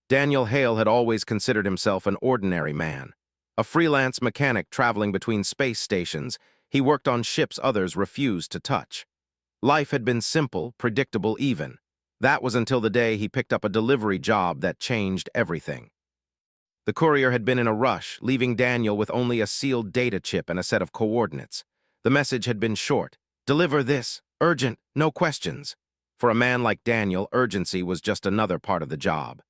Daniel Hale had always considered himself an ordinary man. A freelance mechanic traveling between space stations, he worked on ships others refused to touch. Life had been simple, predictable even. That was until the day he picked up a delivery job that changed everything. The courier had been in a rush, leaving Daniel with only a sealed data chip and a set of coordinates. The message had been short. "Deliver this. Urgent. No questions." For a man like Daniel, urgency was just another part of the job.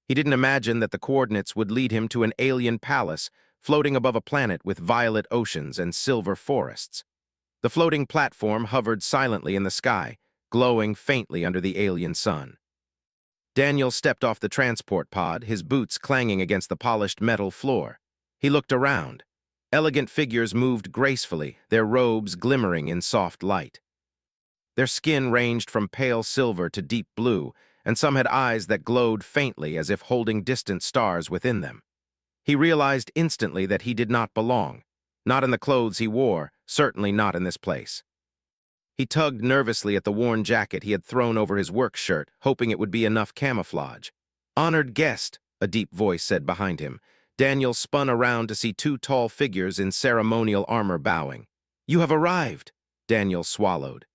He didn't imagine that the coordinates would lead him to an alien palace floating above a planet with violet oceans and silver forests. The floating platform hovered silently in the sky, glowing faintly under the alien sun. Daniel stepped off the transport pod, his boots clanging against the polished metal floor. He looked around. Elegant figures moved gracefully, their robes glimmering in soft light. Their skin ranged from pale silver to deep blue, and some had eyes that glowed faintly as if holding distant stars within them. He realized instantly that he did not belong. Not in the clothes he wore, certainly not in this place. He tugged nervously at the worn jacket he had thrown over his work shirt, hoping it would be enough camouflage. "Honored guest," a deep voice said behind him. Daniel spun around to see two tall figures in ceremonial armor bowing. "You have arrived," Daniel swallowed.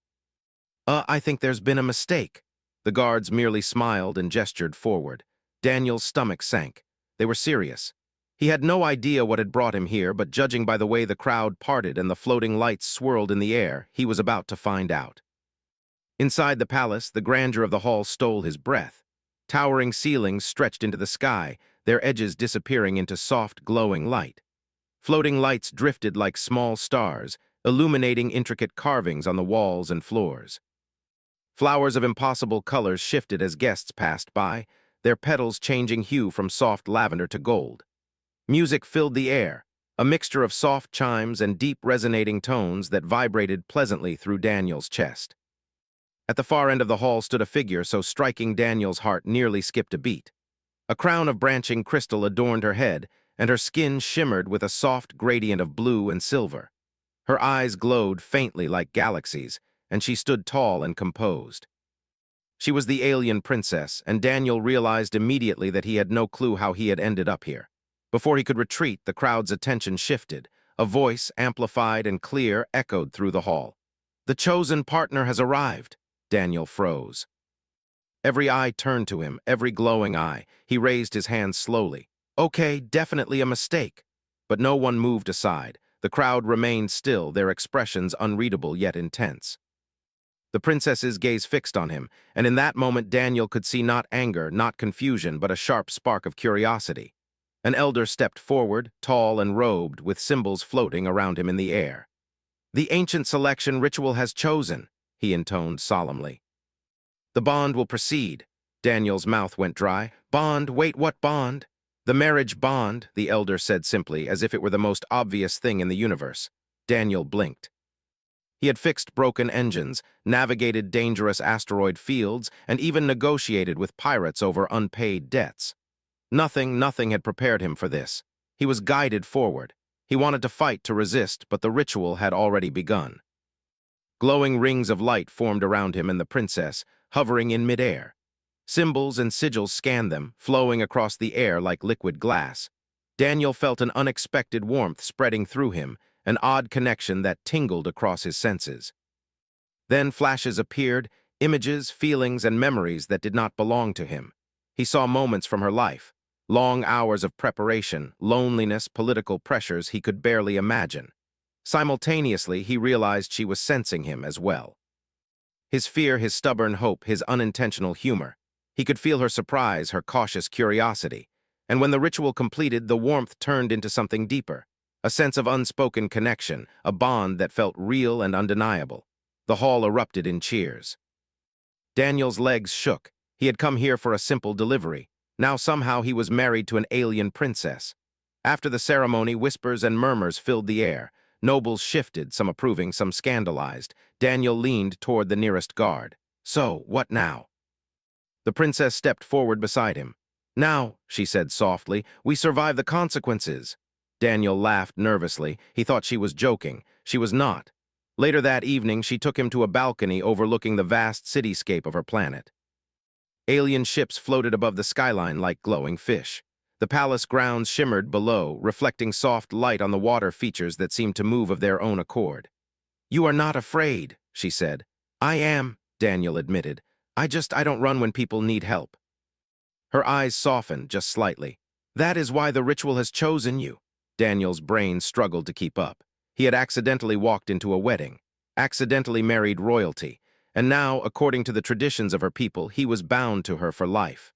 I think there's been a mistake." The guards merely smiled and gestured forward. Daniel's stomach sank. They were serious. He had no idea what had brought him here, but judging by the way the crowd parted and the floating lights swirled in the air, he was about to find out. Inside the palace, the grandeur of the hall stole his breath. Towering ceilings stretched into the sky, their edges disappearing into soft, glowing light. Floating lights drifted like small stars, illuminating intricate carvings on the walls and floors. Flowers of impossible colors shifted as guests passed by, their petals changing hue from soft lavender to gold. Music filled the air, a mixture of soft chimes and deep resonating tones that vibrated pleasantly through Daniel's chest. At the far end of the hall stood a figure so striking Daniel's heart nearly skipped a beat. A crown of branching crystal adorned her head, and her skin shimmered with a soft gradient of blue and silver. Her eyes glowed faintly like galaxies, and she stood tall and composed. She was the alien princess, and Daniel realized immediately that he had no clue how he had ended up here. Before he could retreat, the crowd's attention shifted. A voice, amplified and clear, echoed through the hall. "The chosen partner has arrived." Daniel froze. Every eye turned to him, every glowing eye. He raised his hands slowly. "Okay, definitely a mistake." But no one moved aside. The crowd remained still, their expressions unreadable yet intense. The princess's gaze fixed on him, and in that moment Daniel could see not anger, not confusion, but a sharp spark of curiosity. An elder stepped forward, tall and robed, with symbols floating around him in the air. "The ancient selection ritual has chosen," he intoned solemnly. "The bond will proceed." Daniel's mouth went dry. "Bond? Wait, what bond?" "The marriage bond," the elder said simply, as if it were the most obvious thing in the universe. Daniel blinked. He had fixed broken engines, navigated dangerous asteroid fields, and even negotiated with pirates over unpaid debts. Nothing had prepared him for this. He was guided forward. He wanted to fight, to resist, but the ritual had already begun. Glowing rings of light formed around him and the princess, hovering in midair. Symbols and sigils scanned them, flowing across the air like liquid glass. Daniel felt an unexpected warmth spreading through him, an odd connection that tingled across his senses. Then flashes appeared, images, feelings, and memories that did not belong to him. He saw moments from her life, long hours of preparation, loneliness, political pressures he could barely imagine. Simultaneously, he realized she was sensing him as well. His fear, his stubborn hope, his unintentional humor. He could feel her surprise, her cautious curiosity. And when the ritual completed, the warmth turned into something deeper. A sense of unspoken connection, a bond that felt real and undeniable. The hall erupted in cheers. Daniel's legs shook. He had come here for a simple delivery. Now somehow he was married to an alien princess. After the ceremony, whispers and murmurs filled the air. Nobles shifted, some approving, some scandalized. Daniel leaned toward the nearest guard. "So, what now?" The princess stepped forward beside him. "Now," she said softly, "we survive the consequences." Daniel laughed nervously. He thought she was joking. She was not. Later that evening, she took him to a balcony overlooking the vast cityscape of her planet. Alien ships floated above the skyline like glowing fish. The palace grounds shimmered below, reflecting soft light on the water features that seemed to move of their own accord. "You are not afraid," she said. "I am," Daniel admitted. I don't run when people need help." Her eyes softened just slightly. "That is why the ritual has chosen you." Daniel's brain struggled to keep up. He had accidentally walked into a wedding, accidentally married royalty, and now, according to the traditions of her people, he was bound to her for life.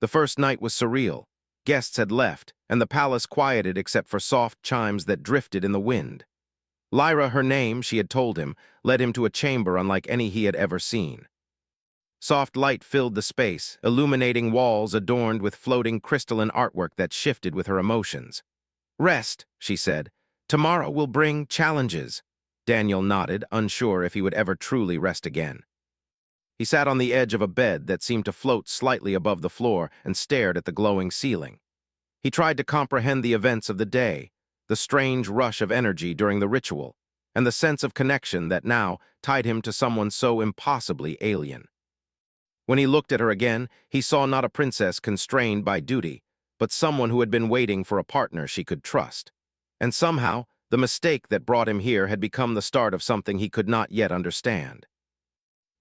The first night was surreal. Guests had left, and the palace quieted except for soft chimes that drifted in the wind. Lyra, her name, she had told him, led him to a chamber unlike any he had ever seen. Soft light filled the space, illuminating walls adorned with floating crystalline artwork that shifted with her emotions. "Rest," she said. "Tomorrow will bring challenges." Daniel nodded, unsure if he would ever truly rest again. He sat on the edge of a bed that seemed to float slightly above the floor and stared at the glowing ceiling. He tried to comprehend the events of the day, the strange rush of energy during the ritual, and the sense of connection that now tied him to someone so impossibly alien. When he looked at her again, he saw not a princess constrained by duty, but someone who had been waiting for a partner she could trust. And somehow, the mistake that brought him here had become the start of something he could not yet understand.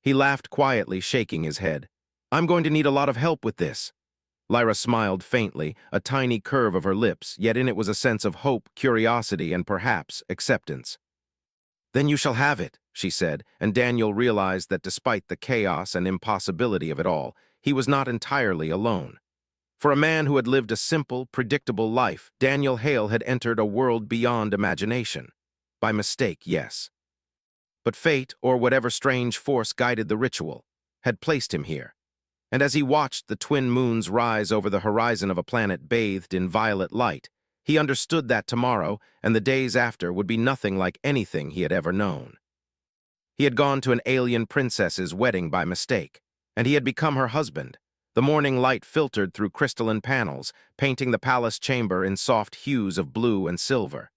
He laughed quietly, shaking his head. "I'm going to need a lot of help with this." Lyra smiled faintly, a tiny curve of her lips, yet in it was a sense of hope, curiosity, and perhaps acceptance. "Then you shall have it," she said, and Daniel realized that despite the chaos and impossibility of it all, he was not entirely alone. For a man who had lived a simple, predictable life, Daniel Hale had entered a world beyond imagination. By mistake, yes. But fate, or whatever strange force guided the ritual, had placed him here. And as he watched the twin moons rise over the horizon of a planet bathed in violet light, he understood that tomorrow and the days after would be nothing like anything he had ever known. He had gone to an alien princess's wedding by mistake, and he had become her husband. The morning light filtered through crystalline panels, painting the palace chamber in soft hues of blue and silver.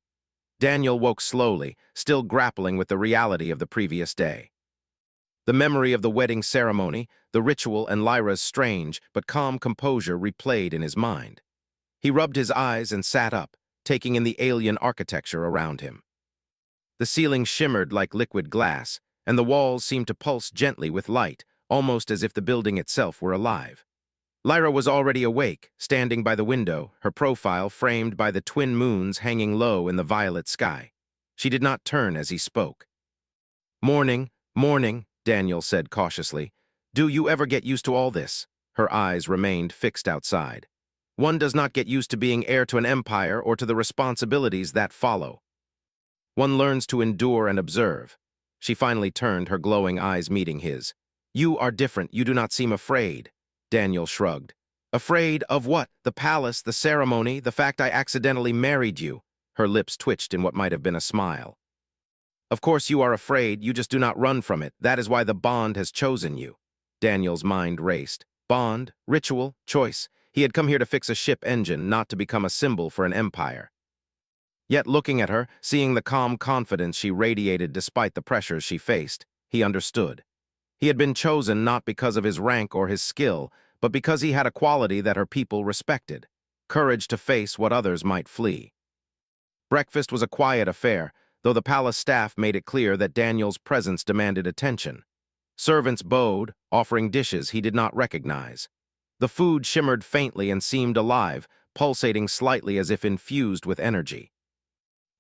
Daniel woke slowly, still grappling with the reality of the previous day. The memory of the wedding ceremony, the ritual, and Lyra's strange but calm composure replayed in his mind. He rubbed his eyes and sat up, taking in the alien architecture around him. The ceiling shimmered like liquid glass, and the walls seemed to pulse gently with light, almost as if the building itself were alive. Lyra was already awake, standing by the window, her profile framed by the twin moons hanging low in the violet sky. She did not turn as he spoke. "Morning, morning," Daniel said cautiously. "Do you ever get used to all this?" Her eyes remained fixed outside. "One does not get used to being heir to an empire or to the responsibilities that follow. One learns to endure and observe." She finally turned, her glowing eyes meeting his. "You are different. You do not seem afraid." Daniel shrugged. "Afraid of what? The palace, the ceremony, the fact I accidentally married you." Her lips twitched in what might have been a smile. "Of course you are afraid, you just do not run from it. That is why the bond has chosen you." Daniel's mind raced. Bond, ritual, choice. He had come here to fix a ship engine, not to become a symbol for an empire. Yet looking at her, seeing the calm confidence she radiated despite the pressures she faced, he understood. He had been chosen not because of his rank or his skill, but because he had a quality that her people respected: courage to face what others might flee. Breakfast was a quiet affair, though the palace staff made it clear that Daniel's presence demanded attention. Servants bowed, offering dishes he did not recognize. The food shimmered faintly and seemed alive, pulsating slightly as if infused with energy.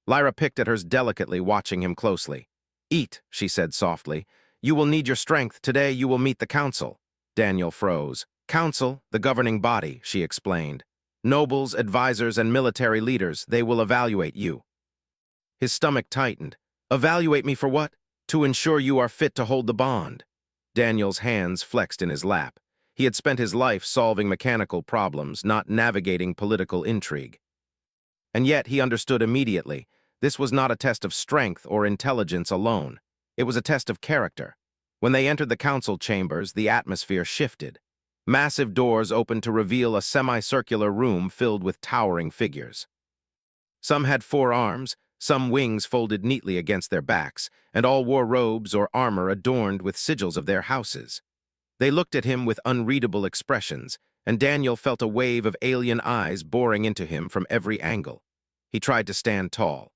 Lyra picked at hers delicately, watching him closely. "Eat," she said softly. "You will need your strength. Today you will meet the council." Daniel froze. "Council, the governing body," she explained. "Nobles, advisors, and military leaders, they will evaluate you." His stomach tightened. "Evaluate me for what?" "To ensure you are fit to hold the bond." Daniel's hands flexed in his lap. He had spent his life solving mechanical problems, not navigating political intrigue. And yet he understood immediately. This was not a test of strength or intelligence alone. It was a test of character. When they entered the council chambers, the atmosphere shifted. Massive doors opened to reveal a semicircular room filled with towering figures. Some had 4 arms, some wings folded neatly against their backs, and all wore robes or armor adorned with sigils of their houses. They looked at him with unreadable expressions, and Daniel felt a wave of alien eyes boring into him from every angle. He tried to stand tall.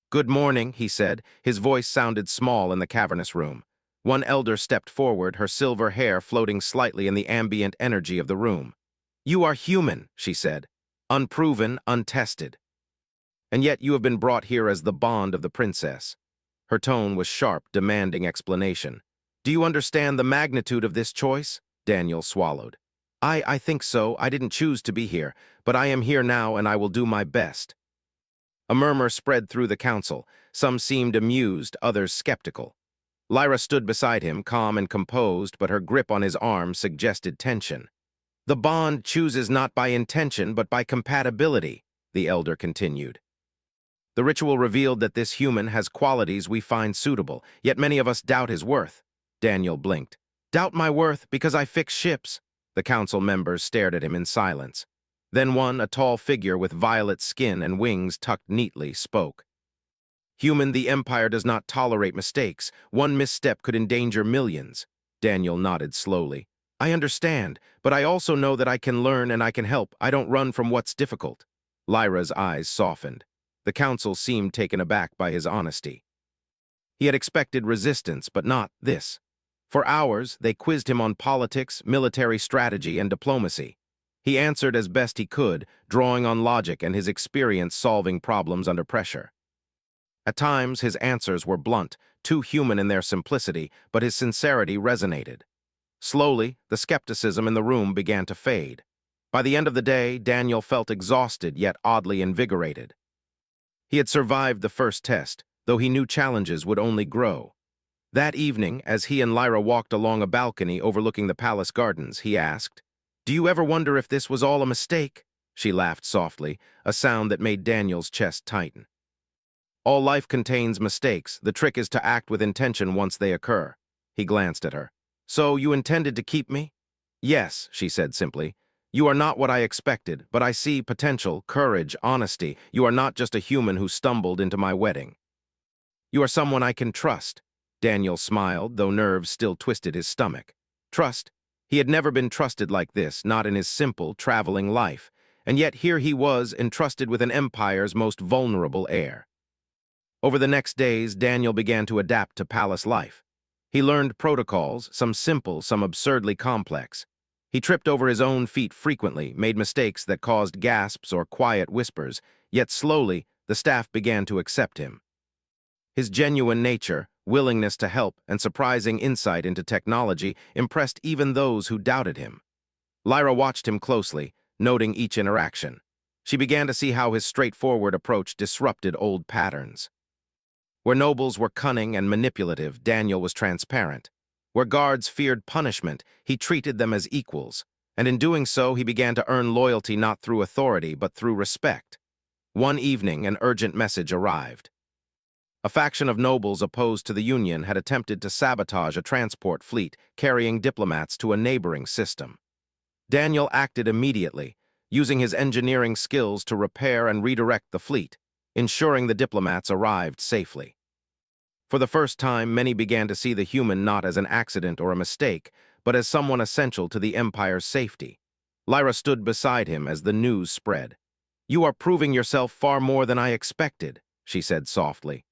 "Good morning," he said. His voice sounded small in the cavernous room. One elder stepped forward, her silver hair floating slightly in the ambient energy of the room. "You are human," she said. "Unproven, untested. And yet you have been brought here as the bond of the princess." Her tone was sharp, demanding explanation. "Do you understand the magnitude of this choice?" Daniel swallowed. I think so. I didn't choose to be here, but I am here now and I will do my best." A murmur spread through the council. Some seemed amused, others skeptical. Lyra stood beside him, calm and composed, but her grip on his arm suggested tension. "The bond chooses not by intention, but by compatibility," the elder continued. "The ritual revealed that this human has qualities we find suitable, yet many of us doubt his worth." Daniel blinked. "Doubt my worth because I fix ships?" The council members stared at him in silence. Then one, a tall figure with violet skin and wings tucked neatly, spoke. "Human, the Empire does not tolerate mistakes. One misstep could endanger millions." Daniel nodded slowly. "I understand, but I also know that I can learn and I can help. I don't run from what's difficult." Lyra's eyes softened. The council seemed taken aback by his honesty. He had expected resistance, but not this. For hours, they quizzed him on politics, military strategy, and diplomacy. He answered as best he could, drawing on logic and his experience solving problems under pressure. At times, his answers were blunt, too human in their simplicity, but his sincerity resonated. Slowly, the skepticism in the room began to fade. By the end of the day, Daniel felt exhausted yet oddly invigorated. He had survived the first test, though he knew challenges would only grow. That evening, as he and Lyra walked along a balcony overlooking the palace gardens, he asked, "Do you ever wonder if this was all a mistake?" She laughed softly, a sound that made Daniel's chest tighten. "All life contains mistakes. The trick is to act with intention once they occur." He glanced at her. "So you intended to keep me?" "Yes," she said simply. "You are not what I expected, but I see potential, courage, honesty. You are not just a human who stumbled into my wedding. You are someone I can trust." Daniel smiled, though nerves still twisted his stomach. Trust? He had never been trusted like this, not in his simple, traveling life. And yet here he was, entrusted with an empire's most vulnerable heir. Over the next days, Daniel began to adapt to palace life. He learned protocols, some simple, some absurdly complex. He tripped over his own feet frequently, made mistakes that caused gasps or quiet whispers, yet slowly, the staff began to accept him. His genuine nature, willingness to help, and surprising insight into technology impressed even those who doubted him. Lyra watched him closely, noting each interaction. She began to see how his straightforward approach disrupted old patterns. Where nobles were cunning and manipulative, Daniel was transparent. Where guards feared punishment, he treated them as equals. And in doing so, he began to earn loyalty not through authority, but through respect. One evening, an urgent message arrived. A faction of nobles opposed to the Union had attempted to sabotage a transport fleet carrying diplomats to a neighboring system. Daniel acted immediately, using his engineering skills to repair and redirect the fleet, ensuring the diplomats arrived safely. For the first time, many began to see the human not as an accident or a mistake, but as someone essential to the Empire's safety. Lyra stood beside him as the news spread. "You are proving yourself far more than I expected," she said softly.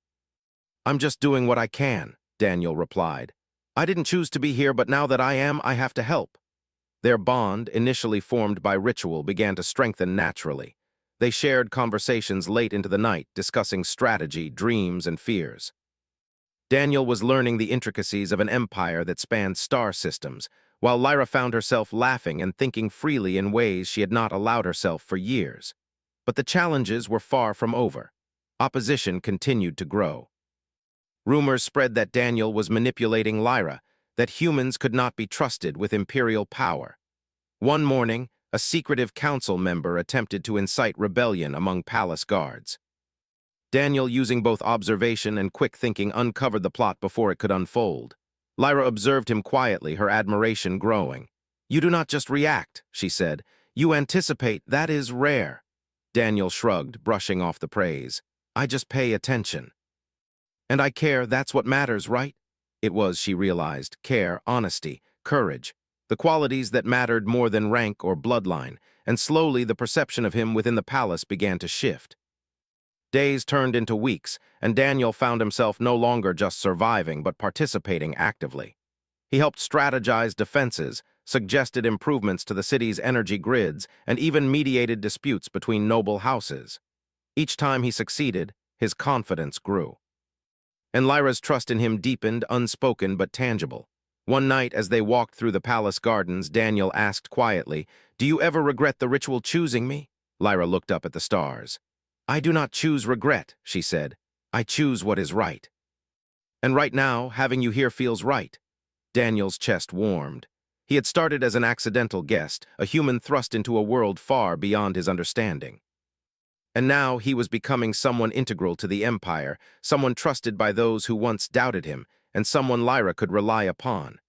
"I'm just doing what I can," Daniel replied. "I didn't choose to be here, but now that I am, I have to help." Their bond, initially formed by ritual, began to strengthen naturally. They shared conversations late into the night, discussing strategy, dreams, and fears. Daniel was learning the intricacies of an empire that spanned star systems, while Lyra found herself laughing and thinking freely in ways she had not allowed herself for years. But the challenges were far from over. Opposition continued to grow. Rumors spread that Daniel was manipulating Lyra, that humans could not be trusted with imperial power. One morning, a secretive council member attempted to incite rebellion among palace guards. Daniel, using both observation and quick thinking, uncovered the plot before it could unfold. Lyra observed him quietly, her admiration growing. "You do not just react," she said. "You anticipate. That is rare." Daniel shrugged, brushing off the praise. "I just pay attention. And I care. That's what matters, right?" It was, she realized, care, honesty, courage, the qualities that mattered more than rank or bloodline, and slowly the perception of him within the palace began to shift. Days turned into weeks, and Daniel found himself no longer just surviving but participating actively. He helped strategize defenses, suggested improvements to the city's energy grids, and even mediated disputes between noble houses. Each time he succeeded, his confidence grew. And Lyra's trust in him deepened, unspoken but tangible. One night, as they walked through the palace gardens, Daniel asked quietly, "Do you ever regret the ritual choosing me?" Lyra looked up at the stars. "I do not choose regret," she said. "I choose what is right." "And right now, having you here feels right." Daniel's chest warmed. He had started as an accidental guest, a human thrust into a world far beyond his understanding. And now he was becoming someone integral to the Empire, someone trusted by those who once doubted him, and someone Lyra could rely upon.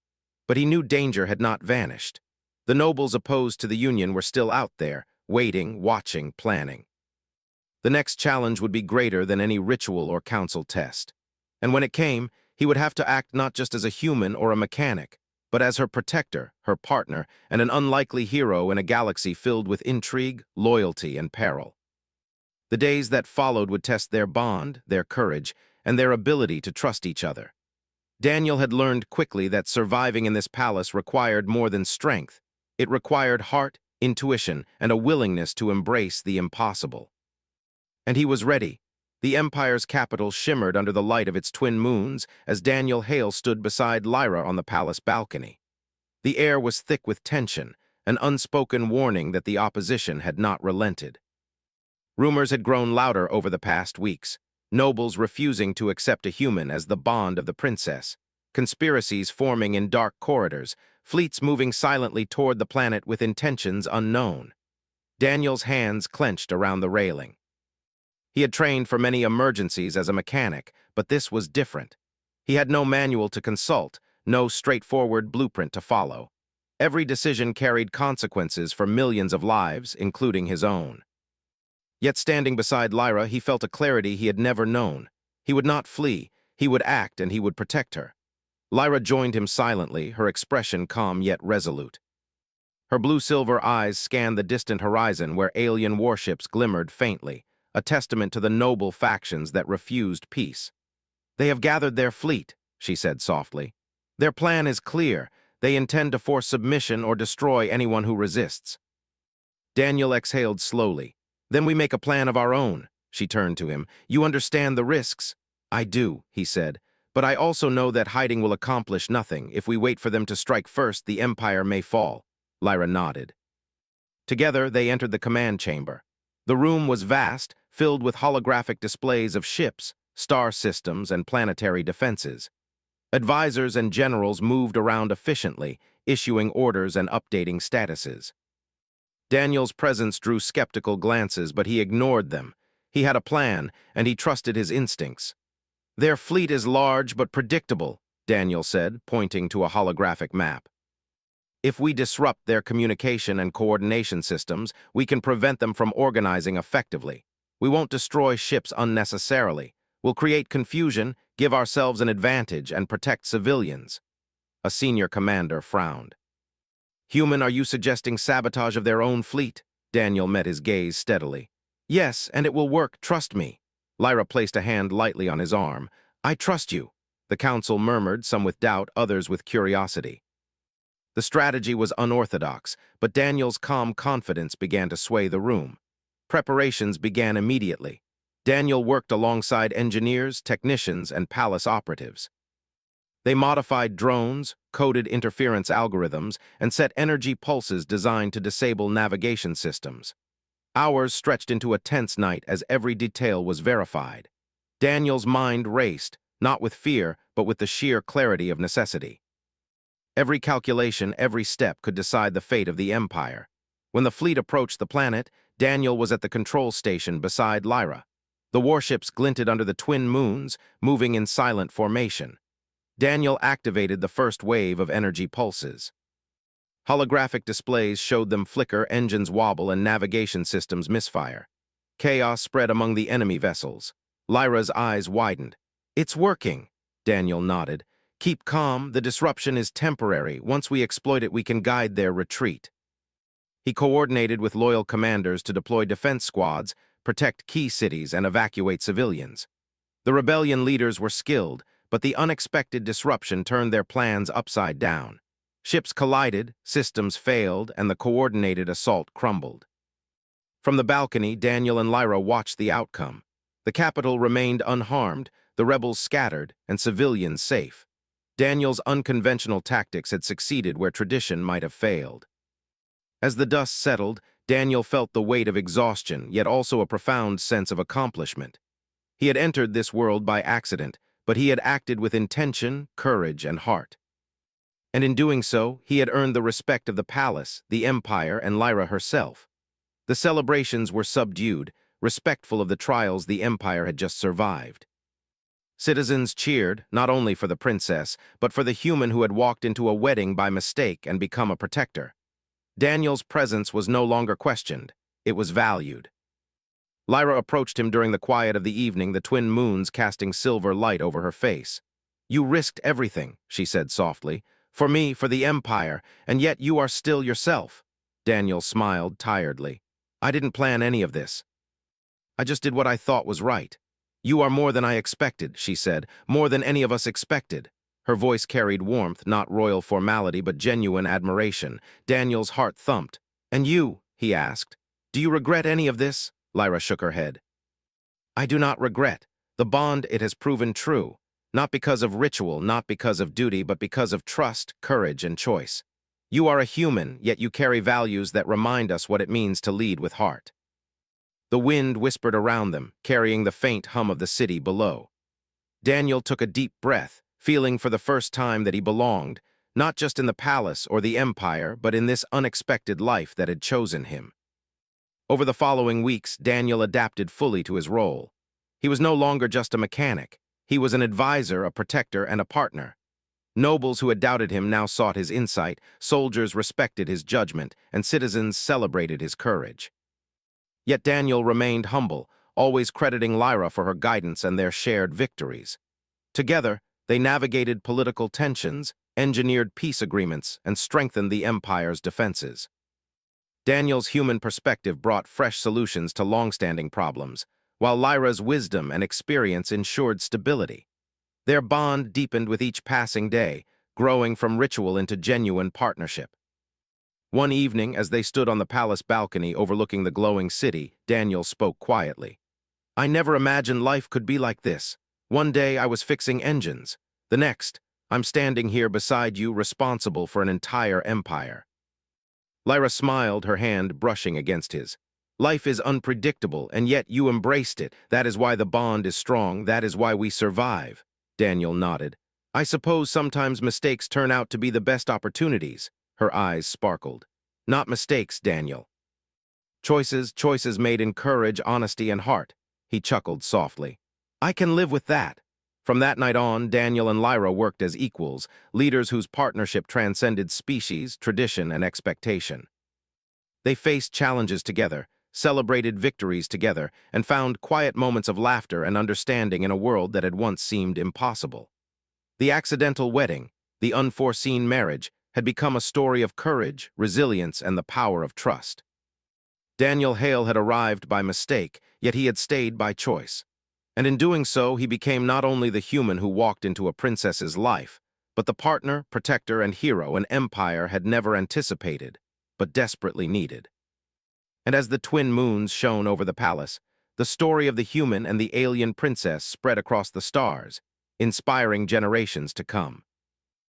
But he knew danger had not vanished. The nobles opposed to the Union were still out there, waiting, watching, planning. The next challenge would be greater than any ritual or council test. And when it came, he would have to act not just as a human or a mechanic, but as her protector, her partner, and an unlikely hero in a galaxy filled with intrigue, loyalty, and peril. The days that followed would test their bond, their courage, and their ability to trust each other. Daniel had learned quickly that surviving in this palace required more than strength. It required heart, intuition, and a willingness to embrace the impossible. And he was ready. The Empire's capital shimmered under the light of its twin moons as Daniel Hale stood beside Lyra on the palace balcony. The air was thick with tension, an unspoken warning that the opposition had not relented. Rumors had grown louder over the past weeks, nobles refusing to accept a human as the bond of the princess, conspiracies forming in dark corridors, fleets moving silently toward the planet with intentions unknown. Daniel's hands clenched around the railing. He had trained for many emergencies as a mechanic, but this was different. He had no manual to consult, no straightforward blueprint to follow. Every decision carried consequences for millions of lives, including his own. Yet standing beside Lyra, he felt a clarity he had never known. He would not flee, he would act, and he would protect her. Lyra joined him silently, her expression calm yet resolute. Her blue-silver eyes scanned the distant horizon where alien warships glimmered faintly, a testament to the noble factions that refused peace. "They have gathered their fleet," she said softly. "Their plan is clear. They intend to force submission or destroy anyone who resists." Daniel exhaled slowly. "Then we make a plan of our own." She turned to him. "You understand the risks?" "I do," he said. "But I also know that hiding will accomplish nothing. If we wait for them to strike first, the Empire may fall." Lyra nodded. Together, they entered the command chamber. The room was vast, filled with holographic displays of ships, star systems, and planetary defenses. Advisors and generals moved around efficiently, issuing orders and updating statuses. Daniel's presence drew skeptical glances, but he ignored them. He had a plan, and he trusted his instincts. "Their fleet is large but predictable," Daniel said, pointing to a holographic map. "If we disrupt their communication and coordination systems, we can prevent them from organizing effectively. We won't destroy ships unnecessarily. We'll create confusion, give ourselves an advantage, and protect civilians." A senior commander frowned. "Human, are you suggesting sabotage of their own fleet?" Daniel met his gaze steadily. "Yes, and it will work, trust me." Lyra placed a hand lightly on his arm. "I trust you." The council murmured, some with doubt, others with curiosity. The strategy was unorthodox, but Daniel's calm confidence began to sway the room. Preparations began immediately. Daniel worked alongside engineers, technicians, and palace operatives. They modified drones, coded interference algorithms, and set energy pulses designed to disable navigation systems. Hours stretched into a tense night as every detail was verified. Daniel's mind raced, not with fear, but with the sheer clarity of necessity. Every calculation, every step could decide the fate of the Empire. When the fleet approached the planet, Daniel was at the control station beside Lyra. The warships glinted under the twin moons, moving in silent formation. Daniel activated the first wave of energy pulses. Holographic displays showed them flicker, engines wobble, and navigation systems misfire. Chaos spread among the enemy vessels. Lyra's eyes widened. "It's working," Daniel nodded. Keep calm, the disruption is temporary. Once we exploit it, we can guide their retreat. He coordinated with loyal commanders to deploy defense squads, protect key cities, and evacuate civilians. The rebellion leaders were skilled, but the unexpected disruption turned their plans upside down. Ships collided, systems failed, and the coordinated assault crumbled. From the balcony, Daniel and Lyra watched the outcome. The capital remained unharmed, the rebels scattered, and civilians safe. Daniel's unconventional tactics had succeeded where tradition might have failed. As the dust settled, Daniel felt the weight of exhaustion, yet also a profound sense of accomplishment. He had entered this world by accident, but he had acted with intention, courage, and heart. And in doing so, he had earned the respect of the palace, the empire, and Lyra herself. The celebrations were subdued, respectful of the trials the empire had just survived. Citizens cheered, not only for the princess, but for the human who had walked into a wedding by mistake and become a protector. Daniel's presence was no longer questioned. It was valued. Lyra approached him during the quiet of the evening, the twin moons casting silver light over her face. "You risked everything," she said softly. "For me, for the empire, and yet you are still yourself." Daniel smiled tiredly. "I didn't plan any of this. I just did what I thought was right." "You are more than I expected," she said, "more than any of us expected." Her voice carried warmth, not royal formality, but genuine admiration. Daniel's heart thumped. "And you?" he asked. "Do you regret any of this?" Lyra shook her head. "I do not regret. The bond, it has proven true. Not because of ritual, not because of duty, but because of trust, courage, and choice. You are a human, yet you carry values that remind us what it means to lead with heart." The wind whispered around them, carrying the faint hum of the city below. Daniel took a deep breath, feeling for the first time that he belonged, not just in the palace or the empire, but in this unexpected life that had chosen him. Over the following weeks, Daniel adapted fully to his role. He was no longer just a mechanic. He was an advisor, a protector, and a partner. Nobles who had doubted him now sought his insight, soldiers respected his judgment, and citizens celebrated his courage. Yet Daniel remained humble, always crediting Lyra for her guidance and their shared victories. Together, they navigated political tensions, engineered peace agreements, and strengthened the empire's defenses. Daniel's human perspective brought fresh solutions to long-standing problems, while Lyra's wisdom and experience ensured stability. Their bond deepened with each passing day, growing from ritual into genuine partnership. One evening, as they stood on the palace balcony overlooking the glowing city, Daniel spoke quietly. "I never imagined life could be like this. One day I was fixing engines. The next, I'm standing here beside you, responsible for an entire empire." Lyra smiled, her hand brushing against his. "Life is unpredictable, and yet you embraced it. That is why the bond is strong. That is why we survive." Daniel nodded. "I suppose sometimes mistakes turn out to be the best opportunities." Her eyes sparkled. "Not mistakes, Daniel. Choices made in courage, honesty, and heart." He chuckled softly. "I can live with that." From that night on, Daniel and Lyra worked as equals, leaders whose partnership transcended species, tradition, and expectation. They faced challenges together, celebrated victories together, and found quiet moments of laughter and understanding in a world that had once seemed impossible. The accidental wedding, the unforeseen marriage, had become a story of courage, resilience, and the power of trust. Daniel Hale had arrived by mistake, yet he had stayed by choice. And in doing so, he became not only the human who walked into a princess's life, but the partner, protector, and hero an empire had never anticipated, but desperately needed. And as the twin moons shone over the palace, the story of the human and the alien princess spread across the stars, inspiring generations to come.